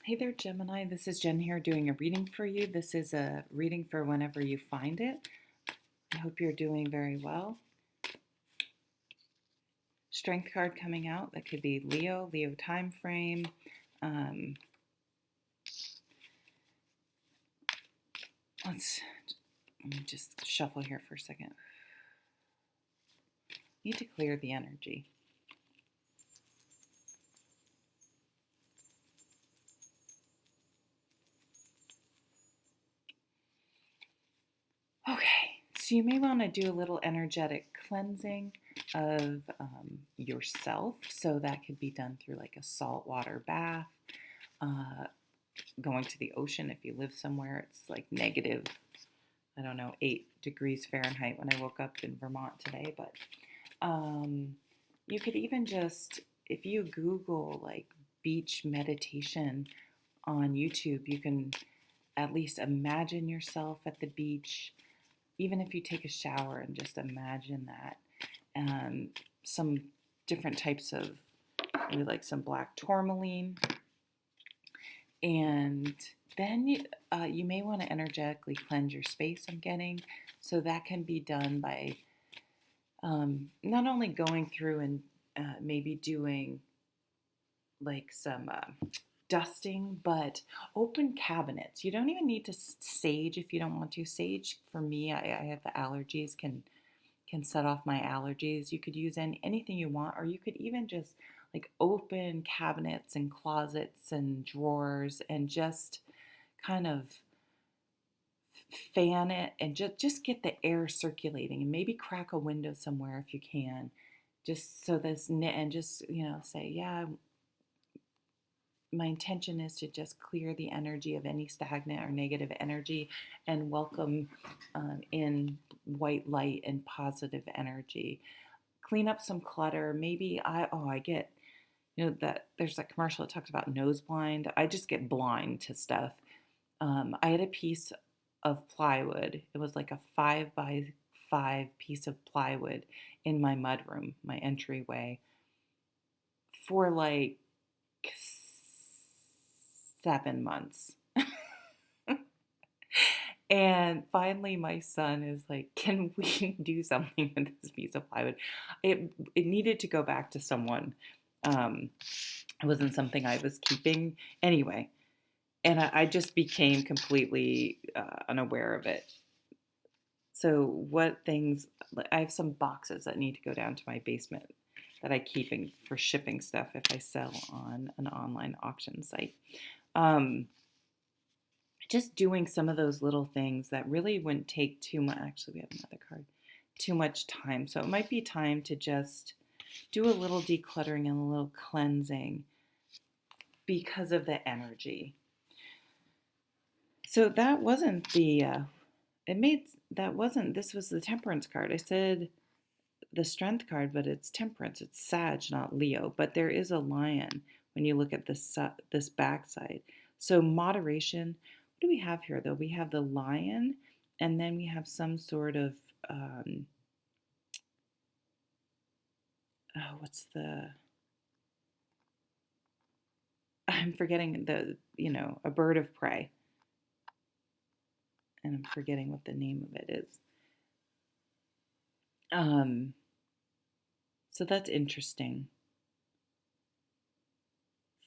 Hey there, Gemini. This is Jen here doing a reading for you. This is a reading for whenever you find it. I hope you're doing very well. Strength card coming out. That could be Leo time frame. Let me just shuffle here for a second. Need to clear the energy. Okay, so you may want to do a little energetic cleansing of yourself. So that could be done through like a saltwater bath, going to the ocean if you live somewhere it's like negative, I don't know, 8 degrees Fahrenheit when I woke up in Vermont today. But you could even just, if you Google like beach meditation on YouTube, you can at least imagine yourself at the beach, even if you take a shower and just imagine that. Some different types of, maybe like some black tourmaline. And then you may want to energetically cleanse your space, I'm getting. So that can be done by not only going through and maybe doing like some dusting, but open cabinets. You don't even need to sage if you don't want to. Sage, for me, I have the allergies, can set off my allergies. You could use anything you want, or you could even just like open cabinets and closets and drawers and just kind of fan it and just get the air circulating, and maybe crack a window somewhere if you can, just so this, and just, say, yeah, my intention is to just clear the energy of any stagnant or negative energy and welcome in white light and positive energy. Clean up some clutter. Maybe I get, that there's a commercial that talks about nose blind. I just get blind to stuff. I had a piece of plywood. It was like a 5x5 piece of plywood in my mudroom, my entryway, for like 7 months. And finally my son is like, can we do something with this piece of plywood? It needed to go back to someone. It wasn't something I was keeping anyway. And I just became completely unaware of it. So what things, I have some boxes that need to go down to my basement that I keep for shipping stuff if I sell on an online auction site. Just doing some of those little things that really wouldn't take too much. Actually, we have another card. Too much time. So it might be time to just do a little decluttering and a little cleansing because of the energy. So that wasn't this was the Temperance card. I said the Strength card, but it's Temperance. It's Sag, not Leo. But there is a lion when you look at this backside. So moderation. What do we have here, though? We have the lion, and then we have some sort of, I'm forgetting a bird of prey. And I'm forgetting what the name of it is. So that's interesting.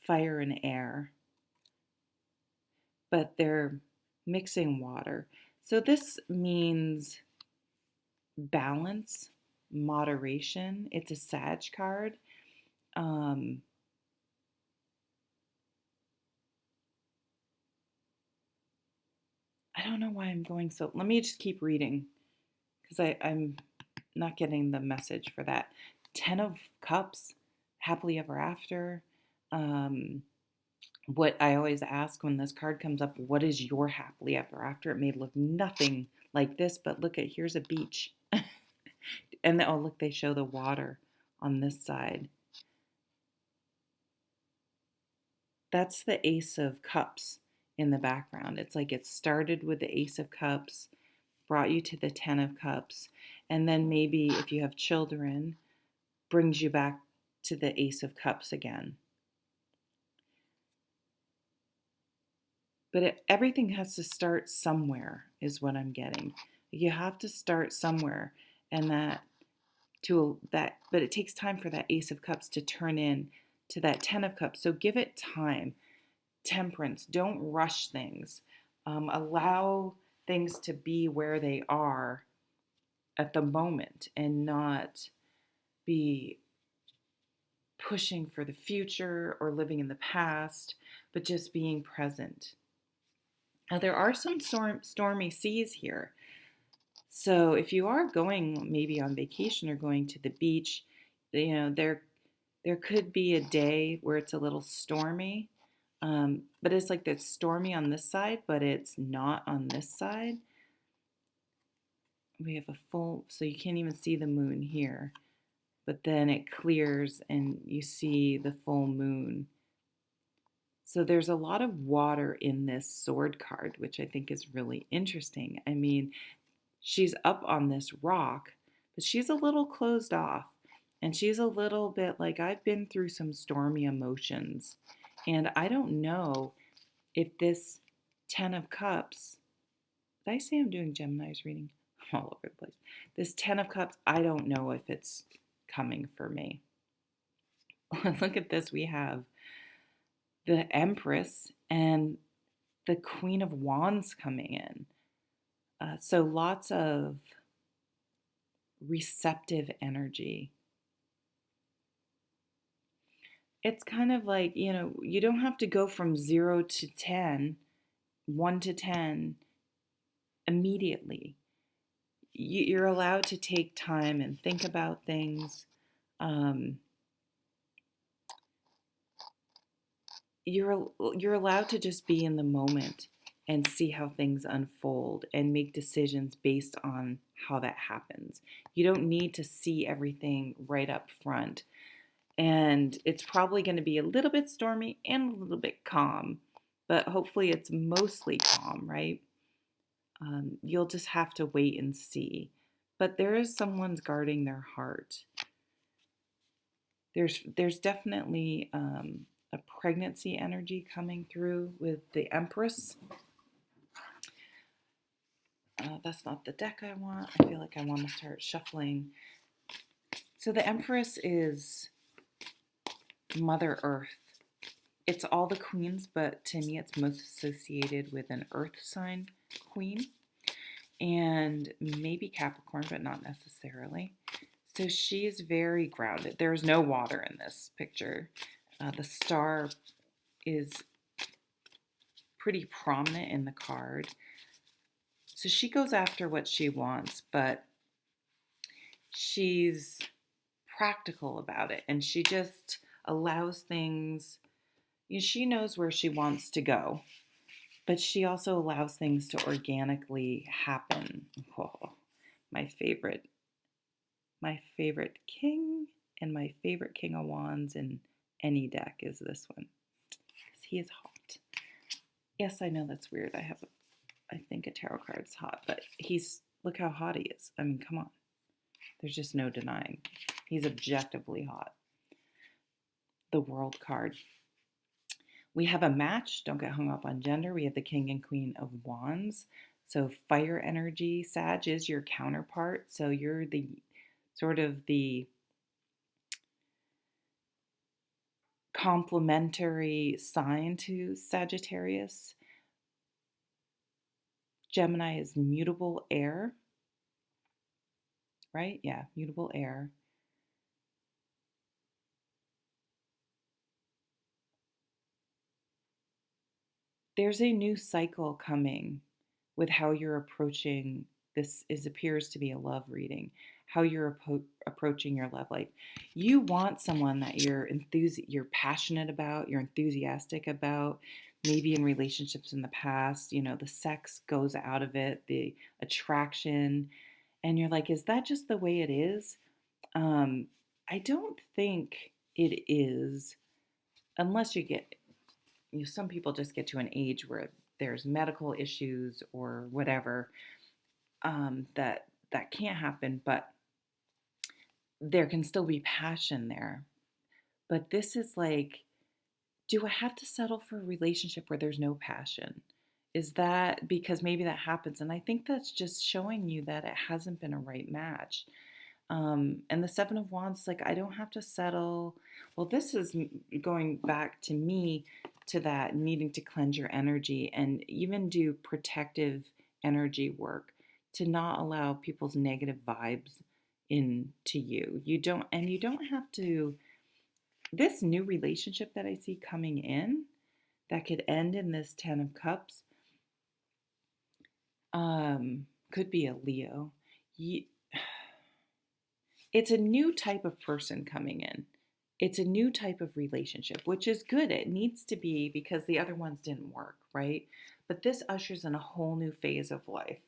Fire and air. But they're mixing water. So this means balance, moderation. It's a Sag card. I don't know why I'm going so. Let me just keep reading because I'm not getting the message for that. 10 of Cups, happily ever after. What I always ask when this card comes up, what is your happily ever after? It may look nothing like this, but look here's a beach. And oh, look, they show the water on this side. That's the Ace of Cups in the background. It's like it started with the Ace of Cups, brought you to the 10 of Cups, and then maybe if you have children, brings you back to the Ace of Cups again. But everything has to start somewhere, is what I'm getting. You have to start somewhere, and but it takes time for that Ace of Cups to turn in to that Ten of Cups. So give it time. Temperance. Don't rush things. Allow things to be where they are at the moment, and not be pushing for the future or living in the past, but just being present. Now, there are some stormy seas here. So if you are going maybe on vacation or going to the beach, there could be a day where it's a little stormy, but it's like it's stormy on this side, but it's not on this side. We have a full, so you can't even see the moon here, but then it clears and you see the full moon. So there's a lot of water in this sword card, which I think is really interesting. I mean, she's up on this rock, but she's a little closed off. And she's a little bit like, I've been through some stormy emotions. And I don't know if this Ten of Cups, did I say I'm doing Gemini's reading? I'm all over the place. This Ten of Cups, I don't know if it's coming for me. Look at this. We have the Empress and the Queen of Wands coming in. So lots of receptive energy. It's kind of like, you don't have to go from 0 to 10, 1 to 10 immediately. You're allowed to take time and think about things. You're allowed to just be in the moment and see how things unfold and make decisions based on how that happens. You don't need to see everything right up front. And it's probably going to be a little bit stormy and a little bit calm, but hopefully it's mostly calm, right? You'll just have to wait and see. But there is someone's guarding their heart. There's definitely a pregnancy energy coming through with the Empress. That's not the deck I want. I feel like I want to start shuffling. So the Empress is Mother Earth. It's all the queens, but to me it's most associated with an earth sign queen. And maybe Capricorn, but not necessarily. So she's very grounded. There's no water in this picture. The star is pretty prominent in the card. So she goes after what she wants, but she's practical about it. And she just allows things, she knows where she wants to go, but she also allows things to organically happen. Oh, my favorite king and my favorite King of Wands in any deck is this one, because he is hot. Yes, I know that's weird. I think a tarot card's hot, but look how hot he is. I mean, come on. There's just no denying. He's objectively hot. The World card. We have a match. Don't get hung up on gender. We have the King and Queen of Wands. So fire energy. Sag is your counterpart. So you're the sort of the complementary sign to Sagittarius. Gemini is mutable air. Right? Yeah, mutable air. There's a new cycle coming with how you're approaching this. Appears to be a love reading. How you're approaching your love life. You want someone that you're passionate about, you're enthusiastic about. Maybe in relationships in the past, the sex goes out of it, the attraction, and you're like, is that just the way it is? I don't think it is, unless you get, some people just get to an age where there's medical issues or whatever, that can't happen, but there can still be passion there. But this is like, do I have to settle for a relationship where there's no passion? Is that because maybe that happens? And I think that's just showing you that it hasn't been a right match. And the Seven of Wands, like, I don't have to settle. Well, this is going back to me to that needing to cleanse your energy and even do protective energy work to not allow people's negative vibes into you. You don't have to, this new relationship that I see coming in that could end in this Ten of Cups, could be a Leo. It's a new type of person coming in. It's a new type of relationship, which is good. It needs to be because the other ones didn't work, right? But this ushers in a whole new phase of life.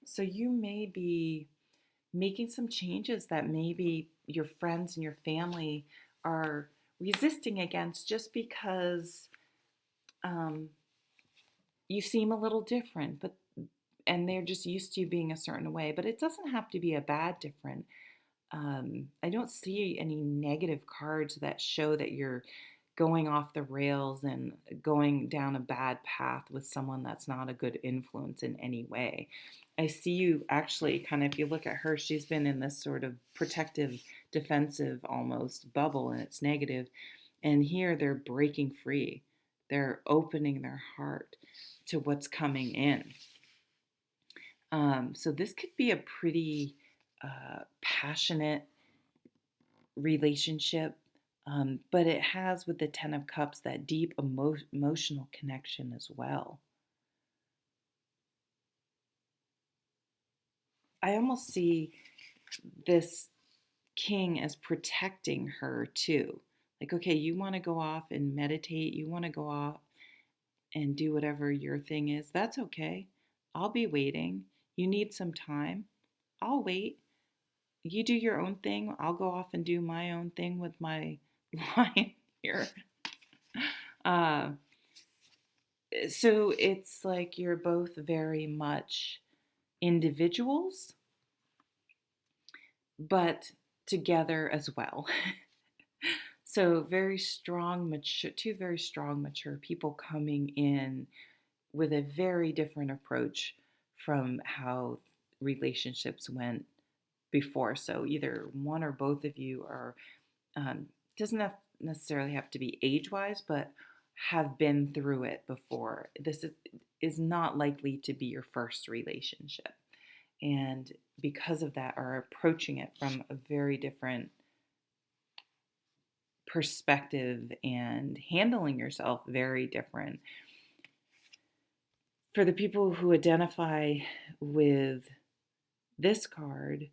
So you may be making some changes that maybe your friends and your family are resisting against just because um, you seem a little different, but and they're just used to you being a certain way. But it doesn't have to be a bad different. I don't see any negative cards that show that you're going off the rails and going down a bad path with someone that's not a good influence in any way. I see you actually kind of, if you look at her, she's been in this sort of protective, defensive almost bubble, and it's negative. And here they're breaking free, they're opening their heart to what's coming in. So this could be a pretty passionate relationship, but it has with the Ten of Cups that deep emotional connection as well. I almost see this king as protecting her too. Like, okay, you want to go off and meditate, you want to go off and do whatever your thing is, that's okay. I'll be waiting. You need some time. I'll wait. You do your own thing. I'll go off and do my own thing with my line here. Uh, so it's like you're both very much individuals, but together as well. So very strong, mature, two very strong, mature people coming in with a very different approach from how relationships went before. So either one or both of you are, doesn't have necessarily have to be age wise, but have been through it before. Is not likely to be your first relationship. And because of that, are approaching it from a very different perspective and handling yourself very different. For the people who identify with this card,